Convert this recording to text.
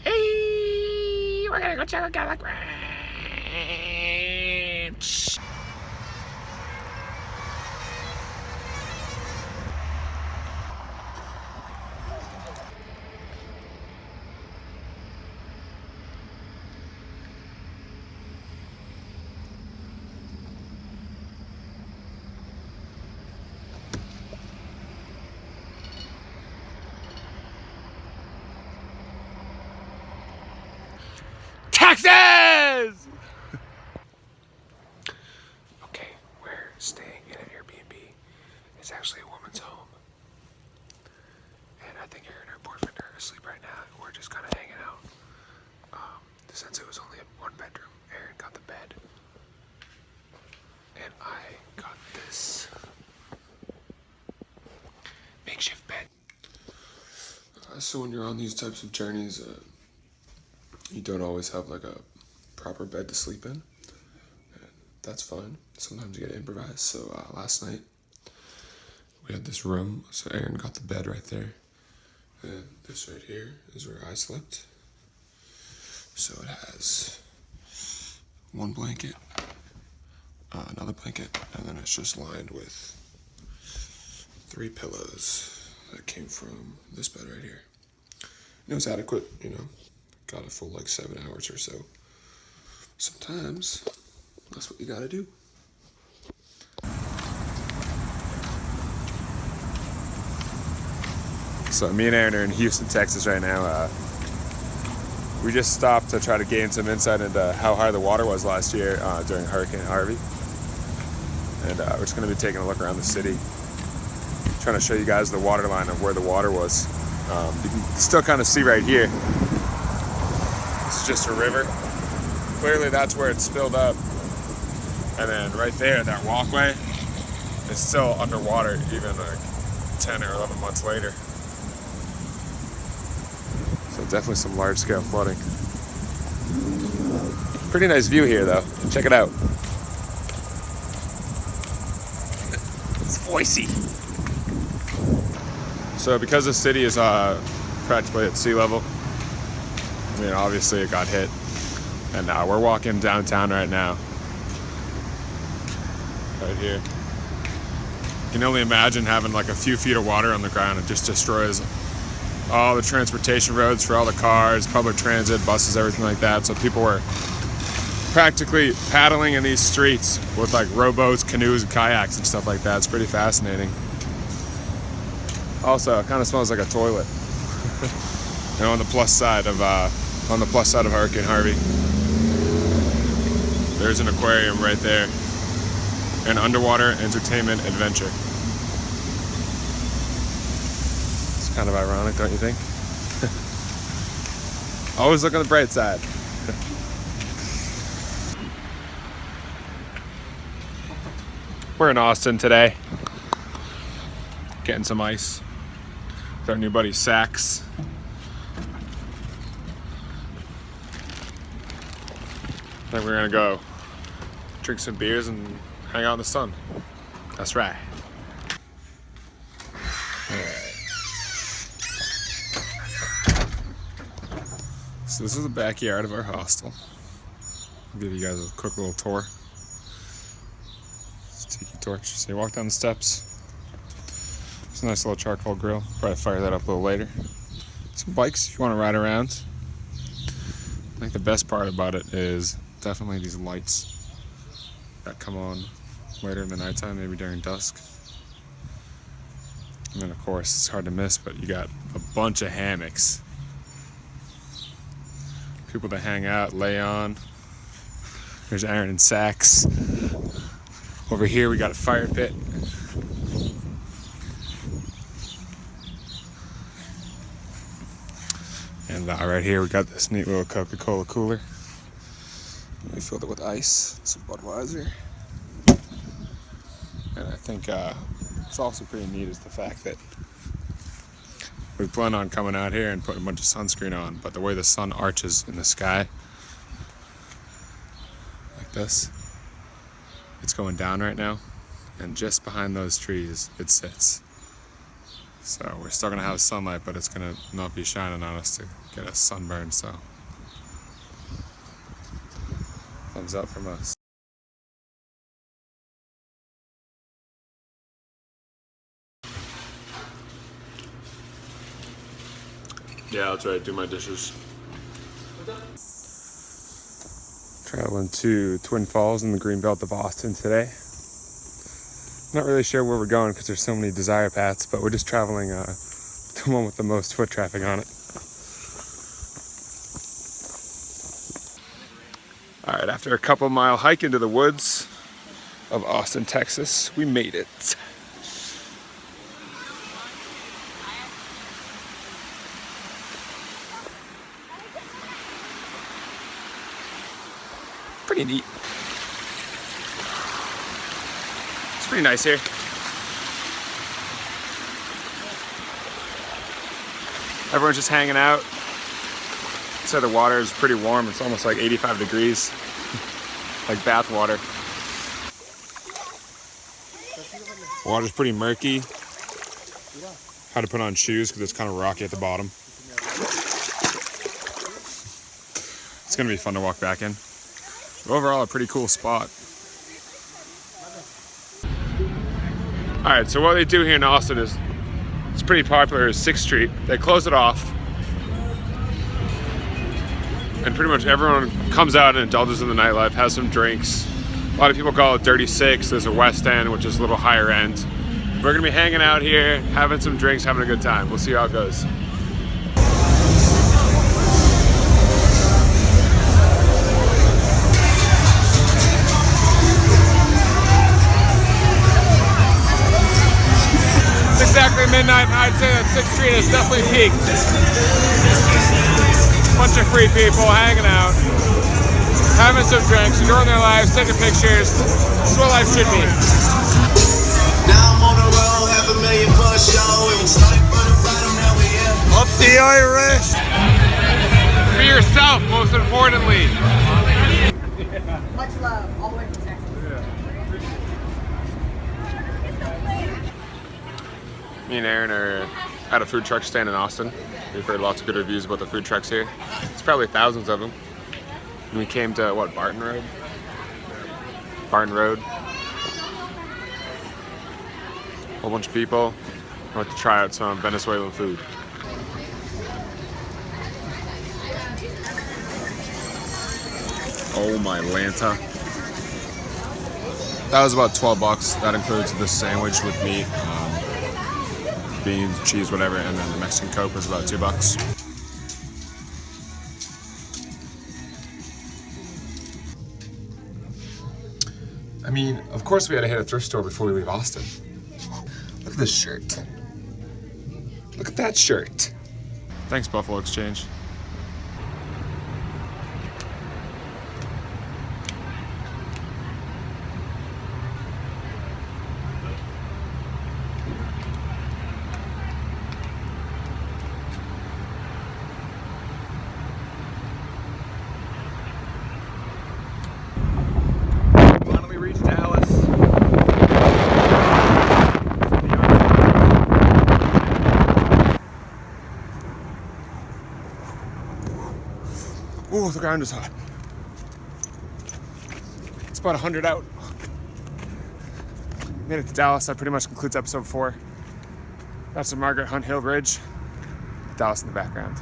Hey, we're gonna go check out Cadillac Ranch. Texas! Okay, we're staying in an Airbnb. It's actually a woman's home. And I think her and her boyfriend are asleep right now. We're just kind of hanging out. Since it was only a one bedroom, Aaron got the bed. And I got this makeshift bed. So when you're on these types of journeys, you don't always have like a proper bed to sleep in. And that's fine. Sometimes you gotta improvise. So last night we had this room. So Aaron got the bed right there. And this right here is where I slept. So it has one blanket, another blanket, and then it's just lined with 3 pillows that came from this bed right here. And it was adequate, you know. Got a full like 7 hours or so. Sometimes that's what you gotta do. So me and Aaron are in Houston, Texas right now. We just stopped to try to gain some insight into how high the water was last year during Hurricane Harvey. And we're just gonna be taking a look around the city, trying to show you guys the water line of where the water was. You can still kind of see right here. This is just a river. Clearly that's where it spilled up. And then right there, that walkway is still underwater even like 10 or 11 months later. So definitely some large scale flooding. Pretty nice view here though. Check it out. It's Boise. So because the city is practically at sea level, I mean, obviously it got hit. And we're walking downtown right now. Right here. You can only imagine having like a few feet of water on the ground. It just destroys all the transportation roads for all the cars, public transit, buses, everything like that. So people were practically paddling in these streets with like rowboats, canoes, and kayaks and stuff like that. It's pretty fascinating. Also, it kind of smells like a toilet. You know, on the plus side of Hurricane Harvey. There's an aquarium right there. An underwater entertainment adventure. It's kind of ironic, don't you think? Always look on the bright side. We're in Austin today. Getting some ice with our new buddy Sax. I think we're gonna go drink some beers and hang out in the sun. That's right. So this is the backyard of our hostel. I'll give you guys a quick little tour. It's a tiki torch. So you walk down the steps. It's a nice little charcoal grill. Probably fire that up a little later. Some bikes if you want to ride around. I think the best part about it is definitely these lights that come on later in the nighttime, maybe during dusk. And then of course it's hard to miss, but you got a bunch of hammocks. People to hang out, lay on. There's Aaron and Sax. Over here we got a fire pit. And right here we got this neat little Coca-Cola cooler. We filled it with ice, some Budweiser. And I think what's also pretty neat is the fact that we plan on coming out here and putting a bunch of sunscreen on, but the way the sun arches in the sky, like this, it's going down right now, and just behind those trees it sits. So we're still gonna have sunlight, but it's gonna not be shining on us to get us sunburned, so. Thumbs up from us. Yeah, that's right, do my dishes. Traveling to Twin Falls in the Greenbelt of Austin today. Not really sure where we're going because there's so many desire paths, but we're just traveling the one with the most foot traffic on it. All right, after a couple mile hike into the woods of Austin, Texas, we made it. Pretty neat. It's pretty nice here. Everyone's just hanging out. So the water is pretty warm. It's almost like 85 degrees, like bath water. Water's pretty murky. Had to put on shoes because it's kind of rocky at the bottom. It's gonna be fun to walk back in. But overall, a pretty cool spot. All right, so what they do here in Austin is, it's pretty popular, is 6th Street. They close it off. And pretty much everyone comes out and indulges in the nightlife, has some drinks. A lot of people call it Dirty Six. There's a West End, which is a little higher end. We're gonna be hanging out here, having some drinks, having a good time. We'll see how it goes. It's exactly midnight, and I'd say that 6th Street has definitely peaked. Bunch of free people hanging out, having some drinks, enjoying their lives, taking pictures. This is what life should be. Now I'm on the road, have a million for a show. It was starting for the bottom, now we here. Up the Irish! Be yourself, most importantly. Much love, all the way from Texas. Me and Aaron are at a food truck stand in Austin. We've heard lots of good reviews about the food trucks here. It's probably thousands of them. And we came to, what, Barton Road? Barton Road. Whole bunch of people. We went to try out some Venezuelan food. Oh my Lanta. That was about 12 bucks. That includes this sandwich with meat, beans, cheese, whatever, and then the Mexican Coke was about $2. I mean, of course we had to hit a thrift store before we leave Austin. Look at this shirt. Look at that shirt. Thanks, Buffalo Exchange. Finally reached Dallas. Ooh, the ground is hot. It's about 100 out. Made it to Dallas. That pretty much concludes episode 4. That's the Margaret Hunt Hill Ridge. Dallas in the background.